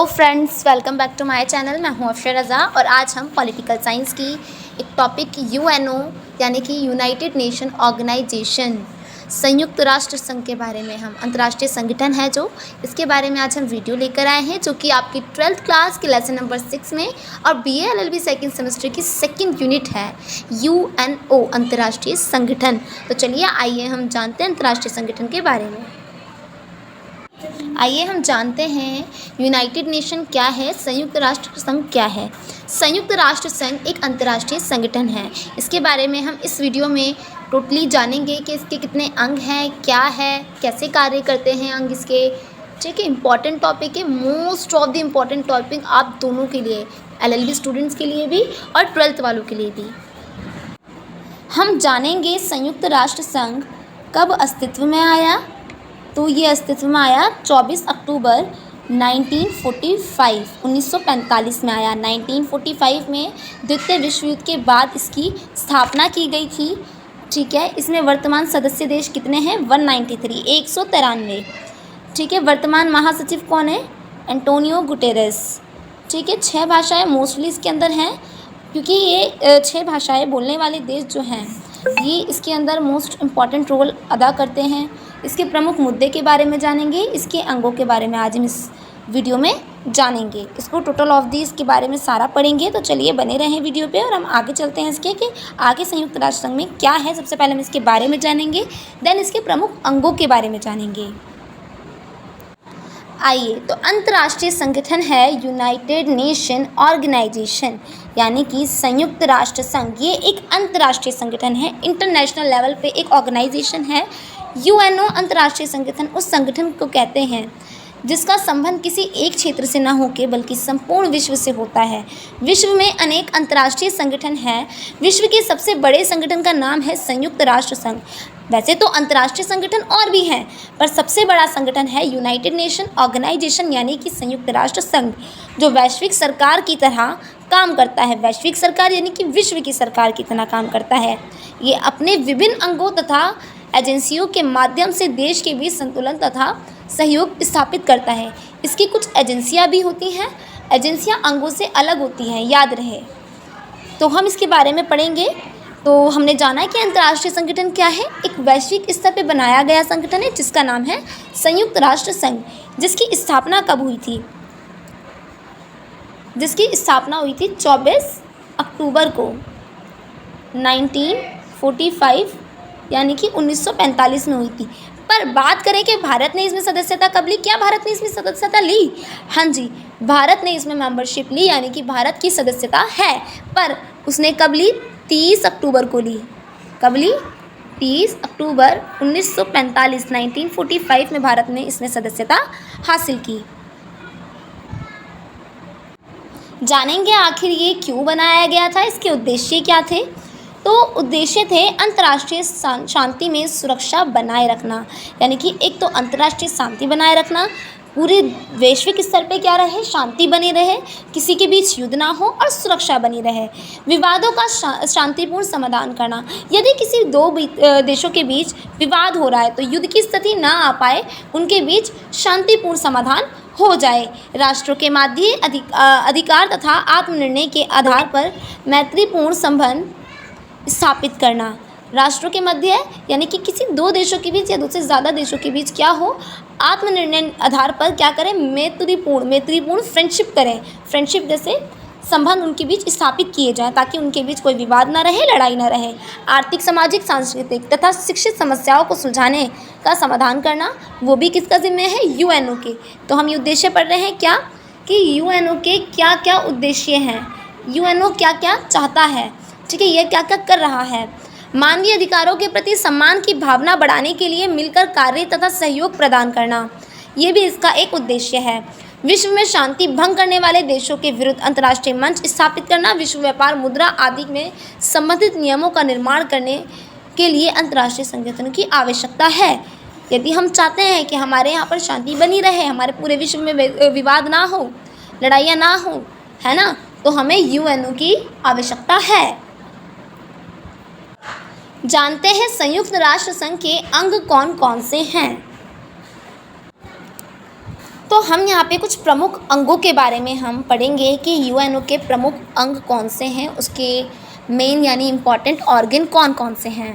Hello friends, welcome back to my channel. मैं हूं अफशर रज़ा और आज हम पॉलिटिकल साइंस की एक टॉपिक यूएनओ यानी कि यूनाइटेड नेशन ऑर्गेनाइजेशन, संयुक्त राष्ट्र संघ के बारे में, हम अंतर्राष्ट्रीय संगठन है जो, इसके बारे में आज हम वीडियो लेकर आए हैं, जो कि आपकी 12th क्लास के लेसन नंबर 6 में और BA LLB सेकेंड सेमेस्टर की सेकेंड यूनिट है यूएनओ, अंतर्राष्ट्रीय संगठन। तो चलिए आइए हम जानते हैं अंतर्राष्ट्रीय संगठन के बारे में। आइए हम जानते हैं यूनाइटेड नेशन क्या है, संयुक्त राष्ट्र संघ क्या है। संयुक्त राष्ट्र संघ एक अंतर्राष्ट्रीय संगठन है। इसके बारे में हम इस वीडियो में टोटली जानेंगे कि इसके कितने अंग हैं, क्या है, कैसे कार्य करते हैं अंग इसके। ठीक है, इंपॉर्टेंट टॉपिक है, most of the important topic आप दोनों के लिए, LLB स्टूडेंट्स के लिए भी और 12th वालों के लिए भी। हम जानेंगे संयुक्त राष्ट्र संघ कब अस्तित्व में आया। तो ये अस्तित्व में आया 24 अक्टूबर 1945 में आया। 1945 में द्वितीय विश्व युद्ध के बाद इसकी स्थापना की गई थी। ठीक है, इसमें वर्तमान सदस्य देश कितने हैं? 193, 193। ठीक है, वर्तमान महासचिव कौन है? Antonio Guterres. ठीक है, 6 भाषाएं मोस्टली इसके अंदर हैं, क्योंकि ये 6 भाषाएं बोलने वाले देश जो हैं ये इसके अंदर मोस्ट इम्पॉर्टेंट रोल अदा करते हैं। इसके प्रमुख मुद्दे के बारे में जानेंगे, इसके अंगों के बारे में आज हम इस वीडियो में जानेंगे। इसको टोटल ऑफ दी इसके बारे में सारा पढ़ेंगे। तो चलिए बने रहें वीडियो पे और हम आगे चलते हैं इसके कि आगे संयुक्त राष्ट्र संघ में क्या है। सबसे पहले हम इसके बारे में जानेंगे, देन इसके प्रमुख अंगों के बारे में जानेंगे। आइए, तो अंतर्राष्ट्रीय संगठन है यूनाइटेड नेशन ऑर्गेनाइजेशन, यानी कि संयुक्त राष्ट्र संघ। ये एक अंतर्राष्ट्रीय संगठन है, इंटरनेशनल लेवल पे एक ऑर्गेनाइजेशन है। यूएनओ अंतर्राष्ट्रीय संगठन उस संगठन को कहते हैं जिसका संबंध किसी एक क्षेत्र से न होकर बल्कि संपूर्ण विश्व से होता है। विश्व में अनेक अंतर्राष्ट्रीय संगठन हैं। विश्व के सबसे बड़े संगठन का नाम है संयुक्त राष्ट्र संघ। वैसे तो अंतर्राष्ट्रीय संगठन और भी हैं, पर सबसे बड़ा संगठन है यूनाइटेड नेशन ऑर्गेनाइजेशन, यानी कि संयुक्त राष्ट्र संघ, जो वैश्विक सरकार की तरह काम करता है। वैश्विक सरकार यानी कि विश्व की सरकार की तरह काम करता है। ये अपने विभिन्न अंगों तथा एजेंसियों के माध्यम से देश के बीच संतुलन तथा सहयोग स्थापित करता है। इसकी कुछ एजेंसियां भी होती हैं। एजेंसियां अंगों से अलग होती हैं, याद रहे। तो हम इसके बारे में पढ़ेंगे। तो हमने जाना कि अंतर्राष्ट्रीय संगठन क्या है। एक वैश्विक स्तर पर बनाया गया संगठन है जिसका नाम है संयुक्त राष्ट्र संघ, जिसकी स्थापना कब हुई थी? जिसकी स्थापना हुई थी 24 अक्टूबर को 1945 यानी कि 1945 में हुई थी। पर बात करें कि भारत ने इसमें सदस्यता कब ली, क्या भारत ने इसमें सदस्यता ली? हाँ जी, भारत ने इसमें मेंबरशिप ली, यानी कि भारत की सदस्यता है। पर उसने कब ली? 30 अक्टूबर को ली। कब ली? 30 अक्टूबर 1945, 1945 में भारत ने इसमें सदस्यता हासिल की। जानेंगे आखिर ये क्यों बनाया गया था, इसके उद्देश्य क्या थे। तो उद्देश्य थे अंतर्राष्ट्रीय शांति में सुरक्षा बनाए रखना, यानी कि एक तो अंतर्राष्ट्रीय शांति बनाए रखना, पूरे वैश्विक स्तर पे क्या रहे, शांति बनी रहे, किसी के बीच युद्ध ना हो और सुरक्षा बनी रहे। विवादों का शांतिपूर्ण समाधान करना, यदि किसी दो देशों के बीच विवाद हो रहा है तो युद्ध की स्थिति ना आ पाए, उनके बीच शांतिपूर्ण समाधान हो जाए। राष्ट्रों के मध्य अधिकार तथा आत्मनिर्णय के आधार पर मैत्रीपूर्ण संबंध स्थापित करना। राष्ट्रों के मध्य यानी कि किसी दो देशों के बीच या दो से ज़्यादा देशों के बीच क्या हो, आत्मनिर्णय आधार पर क्या करें, मैत्रीपूर्ण फ्रेंडशिप करें। फ्रेंडशिप जैसे संबंध उनके बीच स्थापित किए जाएं ताकि उनके बीच कोई विवाद ना रहे, लड़ाई ना रहे। आर्थिक, सामाजिक, सांस्कृतिक तथा शिक्षित समस्याओं को सुलझाने का समाधान करना, वो भी किसका जिम्मे है? यूएनओ के। तो हम ये उद्देश्य पढ़ रहे हैं क्या, कि यूएनओ के क्या क्या उद्देश्य हैं, यूएनओ क्या क्या चाहता है। ठीक है, यह क्या क्या कर रहा है। मानवीय अधिकारों के प्रति सम्मान की भावना बढ़ाने के लिए मिलकर कार्य तथा सहयोग प्रदान करना, ये भी इसका एक उद्देश्य है। विश्व में शांति भंग करने वाले देशों के विरुद्ध अंतर्राष्ट्रीय मंच स्थापित करना, विश्व व्यापार, मुद्रा आदि में संबंधित नियमों का निर्माण करने के लिए अंतर्राष्ट्रीय संगठन की आवश्यकता है। यदि हम चाहते हैं कि हमारे यहाँ पर शांति बनी रहे, हमारे पूरे विश्व में विवाद ना हो, लड़ाइयाँ ना हो, है ना, तो हमें यूएनओ की आवश्यकता है। जानते हैं संयुक्त राष्ट्र संघ के अंग कौन कौन से हैं। तो हम यहाँ पे कुछ प्रमुख अंगों के बारे में हम पढ़ेंगे कि यूएनओ के प्रमुख अंग कौन से हैं, उसके मेन यानी इम्पॉर्टेंट ऑर्गन कौन कौन से हैं।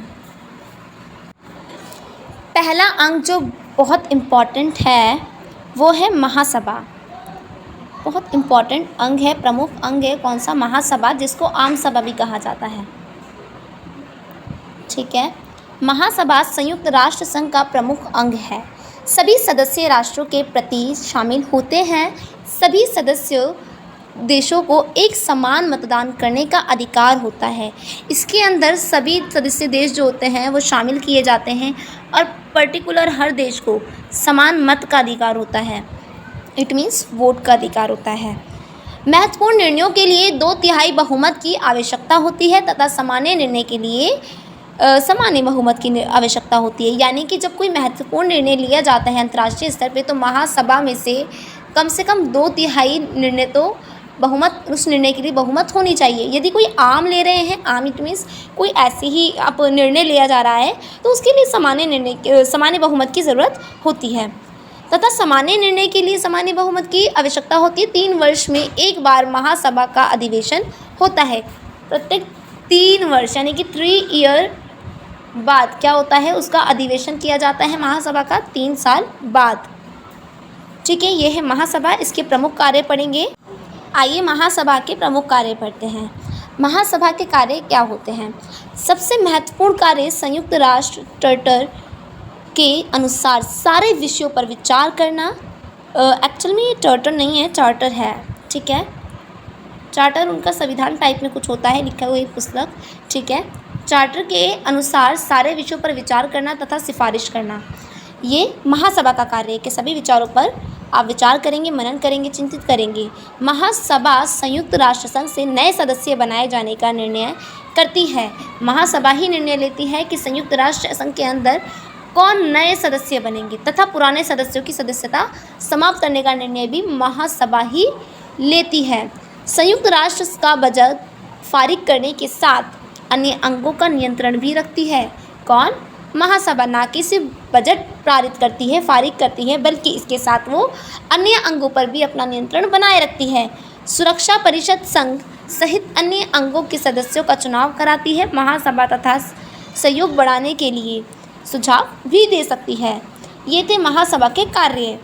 पहला अंग जो बहुत इम्पॉर्टेंट है वो है महासभा। बहुत इम्पॉर्टेंट अंग है, प्रमुख अंग है कौन सा, महासभा, जिसको आम सभा भी कहा जाता है। ठीक है, महासभा संयुक्त राष्ट्र संघ का प्रमुख अंग है। सभी सदस्य राष्ट्रों के प्रति शामिल होते हैं। सभी सदस्य देशों को एक समान मतदान करने का अधिकार होता है। इसके अंदर सभी सदस्य देश जो होते हैं वो शामिल किए जाते हैं और पर्टिकुलर हर देश को समान मत का अधिकार होता है। इट मीन्स वोट का अधिकार होता है। महत्वपूर्ण निर्णयों के लिए 2/3 बहुमत की आवश्यकता होती है तथा सामान्य निर्णय के लिए सामान्य बहुमत की आवश्यकता होती है। यानी कि जब कोई महत्वपूर्ण निर्णय लिया जाता है अंतर्राष्ट्रीय स्तर पे तो महासभा में से कम 2/3 निर्णय तो बहुमत, उस निर्णय के लिए बहुमत होनी चाहिए। यदि कोई आम ले रहे हैं, आम इट मीन्स कोई ऐसे ही अब निर्णय लिया जा रहा है तो उसके लिए सामान्य बहुमत की ज़रूरत होती है तथा सामान्य निर्णय के लिए सामान्य बहुमत की आवश्यकता होती है। 3 वर्ष में एक बार महासभा का अधिवेशन होता है। प्रत्येक 3 वर्ष यानी कि 3 ईयर बाद क्या होता है, उसका अधिवेशन किया जाता है महासभा का 3 साल बाद। ठीक है, ये है महासभा, इसके प्रमुख कार्य पढ़ेंगे। आइए महासभा के प्रमुख कार्य पढ़ते हैं। महासभा के कार्य क्या होते हैं। सबसे महत्वपूर्ण कार्य संयुक्त राष्ट्र चार्टर के अनुसार सारे विषयों पर विचार करना। एक्चुअल में ये चार्टर नहीं है, चार्टर है। ठीक है, चार्टर उनका संविधान टाइप में कुछ होता है, लिखा हुआ एक पुस्तक। ठीक है, चार्टर के अनुसार सारे विषयों पर विचार करना तथा सिफारिश करना, ये महासभा का कार्य है कि सभी विचारों पर आप विचार करेंगे, मनन करेंगे, चिंतित करेंगे। महासभा संयुक्त राष्ट्र संघ से नए सदस्य बनाए जाने का निर्णय करती है। महासभा ही निर्णय लेती है कि संयुक्त राष्ट्र संघ के अंदर कौन नए सदस्य बनेंगे तथा पुराने सदस्यों की सदस्यता समाप्त करने का निर्णय भी महासभा ही लेती है। संयुक्त राष्ट्र का बजट फारिग करने के साथ अन्य अंगों का नियंत्रण भी रखती है। कौन? महासभा। ना कि सिर्फ बजट पारित करती है, फारिग करती है, बल्कि इसके साथ वो अन्य अंगों पर भी अपना नियंत्रण बनाए रखती है। सुरक्षा परिषद संघ सहित अन्य अंगों के सदस्यों का चुनाव कराती है। महासभा तथा सहयोग बढ़ाने के लिए सुझाव भी दे सकती है। ये थे महासभा के कार्य।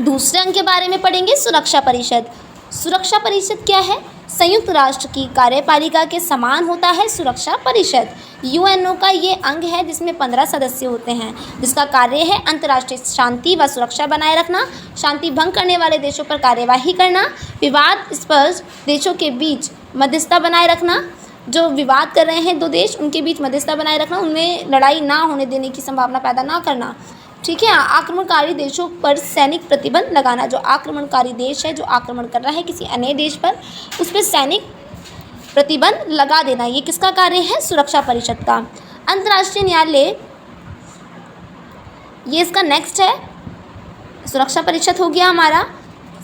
दूसरे अंग के बारे में पढ़ेंगे, सुरक्षा परिषद। सुरक्षा परिषद क्या है? संयुक्त राष्ट्र की कार्यपालिका के समान होता है सुरक्षा परिषद। यूएनओ का ये अंग है जिसमें 15 सदस्य होते हैं, जिसका कार्य है अंतर्राष्ट्रीय शांति व सुरक्षा बनाए रखना, शांति भंग करने वाले देशों पर कार्यवाही करना, विवादास्पद देशों के बीच मध्यस्थता बनाए रखना, जो विवाद कर रहे हैं 2 देश उनके बीच मध्यस्थता बनाए रखना, उनमें लड़ाई ना होने देने की संभावना पैदा ना करना। ठीक है, आक्रमणकारी देशों पर सैनिक प्रतिबंध लगाना। जो आक्रमणकारी देश है, जो आक्रमण कर रहा है किसी अन्य देश पर, उस पर सैनिक प्रतिबंध लगा देना, ये किसका कार्य है? सुरक्षा परिषद का। अंतर्राष्ट्रीय न्यायालय, ये इसका नेक्स्ट है। सुरक्षा परिषद हो गया हमारा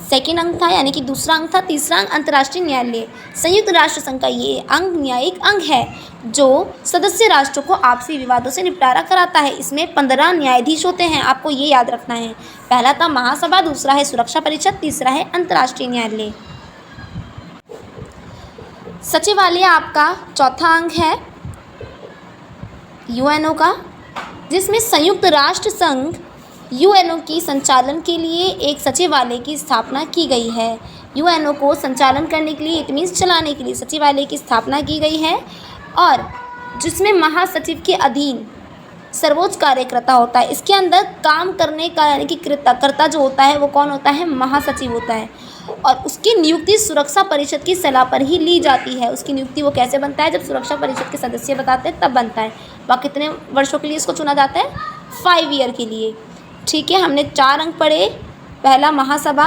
सेकेंड अंग था, यानी कि दूसरा अंग था। तीसरा अंग अंतर्राष्ट्रीय न्यायालय। संयुक्त राष्ट्र संघ का ये अंग न्यायिक अंग है जो सदस्य राष्ट्रों को आपसी विवादों से निपटारा कराता है। इसमें 15 न्यायाधीश होते हैं, आपको ये याद रखना है। पहला था महासभा, दूसरा है सुरक्षा परिषद, तीसरा है अंतर्राष्ट्रीय न्यायालय। सचिवालय आपका चौथा अंग है यूएनओ का, जिसमें संयुक्त राष्ट्र संघ यूएनओ की संचालन के लिए एक सचिवालय की स्थापना की गई है। यूएनओ को संचालन करने के लिए, इट मीन्स चलाने के लिए सचिवालय की स्थापना की गई है, और जिसमें महासचिव के अधीन सर्वोच्च कार्यकर्ता होता है। इसके अंदर काम करने का यानी कि कर्ता जो होता है वो कौन होता है? महासचिव होता है, और उसकी नियुक्ति सुरक्षा परिषद की सलाह पर ही ली जाती है। उसकी नियुक्ति वो कैसे बनता है? जब सुरक्षा परिषद के सदस्य बताते हैं तब बनता है। वह कितने वर्षों के लिए इसको चुना जाता है? 5 ईयर के लिए। ठीक है, हमने 4 अंग पढ़े। पहला महासभा,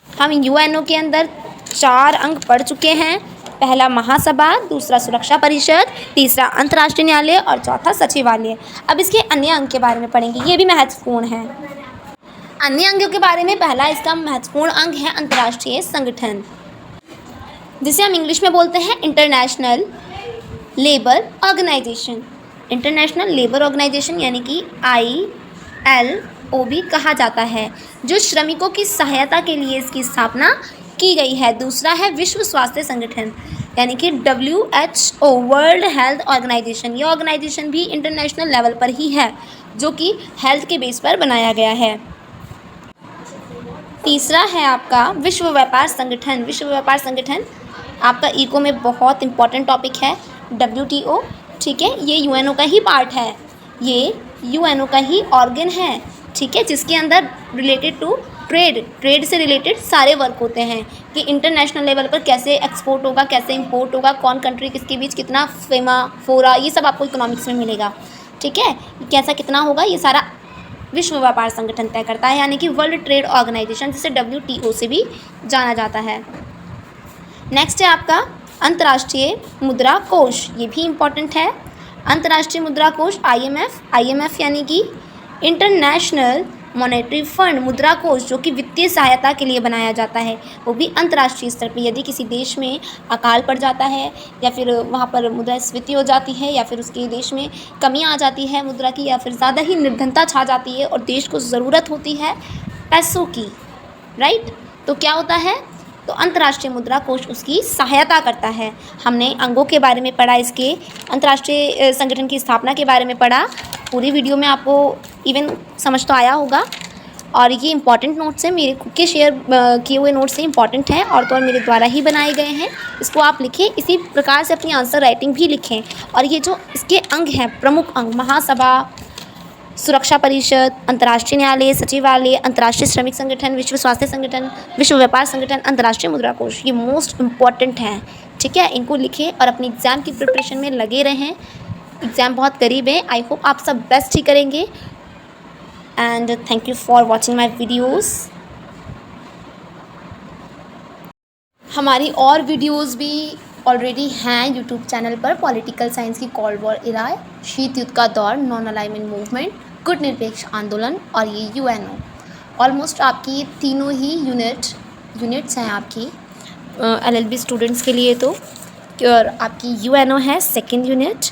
हम यूएनओ के अंदर 4 अंग पढ़ चुके हैं। पहला महासभा, दूसरा सुरक्षा परिषद, तीसरा अंतर्राष्ट्रीय न्यायालय और चौथा सचिवालय। अब इसके अन्य अंग के बारे में पढ़ेंगे, ये भी महत्वपूर्ण है। अन्य अंगों के बारे में पहला इसका महत्वपूर्ण अंग है अंतर्राष्ट्रीय संगठन, जिसे हम इंग्लिश में बोलते हैं international labour organisation, international labour organisation यानी कि ILO भी कहा जाता है, जो श्रमिकों की सहायता के लिए इसकी स्थापना की गई है। दूसरा है विश्व स्वास्थ्य संगठन यानी कि WHO, वर्ल्ड हेल्थ ऑर्गेनाइजेशन। ये ऑर्गेनाइजेशन भी इंटरनेशनल लेवल पर ही है, जो कि हेल्थ के बेस पर बनाया गया है। तीसरा है आपका विश्व व्यापार संगठन। विश्व व्यापार संगठन आपका इको में बहुत इंपॉर्टेंट टॉपिक है। WTO, ठीक है, ये UNO का ही पार्ट है, ये UNO का ही ऑर्गन है, ठीक है, जिसके अंदर रिलेटेड टू ट्रेड से रिलेटेड सारे वर्क होते हैं कि इंटरनेशनल लेवल पर कैसे एक्सपोर्ट होगा, कैसे इंपोर्ट होगा, कौन कंट्री किसके बीच कितना फोरा, ये सब आपको इकोनॉमिक्स में मिलेगा, ठीक है। कैसा कितना होगा ये सारा विश्व व्यापार संगठन तय करता है, यानी कि वर्ल्ड ट्रेड ऑर्गेनाइजेशन, जिसे WTO से भी जाना जाता है। नेक्स्ट है आपका अंतर्राष्ट्रीय मुद्रा कोष, ये भी इम्पॉर्टेंट है। अंतर्राष्ट्रीय मुद्रा कोष IMF यानी कि इंटरनेशनल मॉनेटरी फंड, मुद्रा कोष जो कि वित्तीय सहायता के लिए बनाया जाता है, वो भी अंतर्राष्ट्रीय स्तर पर। यदि किसी देश में अकाल पड़ जाता है या फिर वहाँ पर मुद्रास्फीति हो जाती है या फिर उसके देश में कमी आ जाती है मुद्रा की, या फिर ज़्यादा ही निर्धनता छा जाती है और देश को ज़रूरत होती है पैसों की, राइट, तो क्या होता है, तो अंतर्राष्ट्रीय मुद्रा कोष उसकी सहायता करता है। हमने अंगों के बारे में पढ़ा, इसके अंतर्राष्ट्रीय संगठन की स्थापना के बारे में पढ़ा। पूरी वीडियो में आपको इवन समझ तो आया होगा। और ये इंपॉर्टेंट नोट्स हैं, मेरे खुद के शेयर किए हुए नोट्स से इंपॉर्टेंट हैं और तो और मेरे द्वारा ही बनाए गए हैं। इसको आप लिखें, इसी प्रकार से अपनी आंसर राइटिंग भी लिखें। और ये जो इसके अंग हैं, प्रमुख अंग, महासभा, सुरक्षा परिषद, अंतर्राष्ट्रीय न्यायालय, सचिवालय, अंतर्राष्ट्रीय श्रमिक संगठन, विश्व स्वास्थ्य संगठन, विश्व व्यापार संगठन, अंतर्राष्ट्रीय मुद्रा कोष, ये मोस्ट इम्पॉर्टेंट हैं, ठीक है। इनको लिखें और अपनी एग्ज़ाम की प्रिपरेशन में लगे रहें। एग्ज़ाम बहुत करीब है, आई होप आप सब बेस्ट ही करेंगे। And thank you for watching my videos. हमारी और वीडियोज़ भी ऑलरेडी हैं यूट्यूब चैनल पर। पॉलिटिकल साइंस की कोल्ड वॉर इरा, शीत युद्ध का दौर, नॉन अलाइनमेंट मूवमेंट, गुट निरपेक्ष आंदोलन और ये UNO, ऑलमोस्ट आपकी तीनों ही यूनिट्स हैं आपकी LLB स्टूडेंट्स के लिए। तो और आपकी UNO है 2nd unit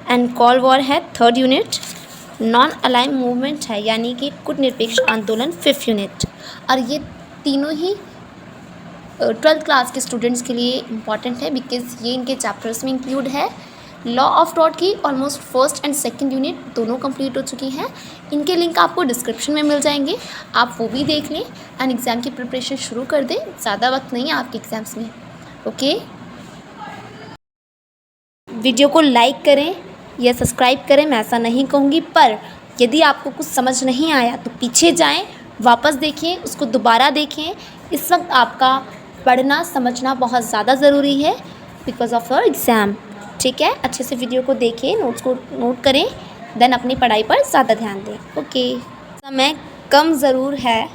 and cold war है 3rd unit, non align movement है यानी कि गुट निरपेक्ष आंदोलन 5th यूनिट। और ये तीनों ही 12th क्लास के स्टूडेंट्स के लिए इम्पॉर्टेंट है, बिकॉज ये इनके चैप्टर्स में इंक्लूड है। लॉ ऑफ टॉट की almost 1st and 2nd unit दोनों कंप्लीट हो चुकी हैं। इनके लिंक आपको डिस्क्रिप्शन में मिल जाएंगे, आप वो भी देख लें एंड एग्ज़ाम की प्रिपरेशन शुरू कर दें। ज़्यादा वक्त नहीं है आपके एग्ज़ाम्स में, ओके। वीडियो को लाइक करें या सब्सक्राइब करें, मैं ऐसा नहीं कहूँगी, पर यदि आपको कुछ समझ नहीं आया तो पीछे जाएं, वापस देखें, उसको दोबारा देखें। इस वक्त आपका पढ़ना समझना बहुत ज़्यादा ज़रूरी है बिकॉज ऑफ योर एग्ज़ाम, ठीक है। अच्छे से वीडियो को देखें, नोट्स को नोट करें, देन अपनी पढ़ाई पर ज़्यादा ध्यान दें, ओके। समय कम ज़रूर है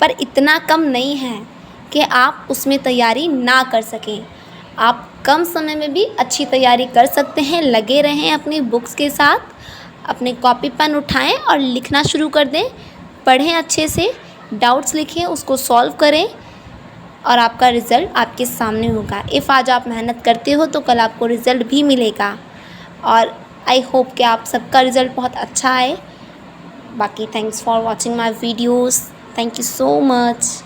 पर इतना कम नहीं है कि आप उसमें तैयारी ना कर सकें। आप कम समय में भी अच्छी तैयारी कर सकते हैं। लगे रहें अपनी बुक्स के साथ, अपने कॉपी पेन उठाएं और लिखना शुरू कर दें। पढ़ें अच्छे से, डाउट्स लिखें, उसको सॉल्व करें और आपका रिज़ल्ट आपके सामने होगा। इफ़ आज आप मेहनत करते हो तो कल आपको रिज़ल्ट भी मिलेगा। और आई होप कि आप सबका रिज़ल्ट बहुत अच्छा आए। बाकी thanks for watching my videos, thank you so much.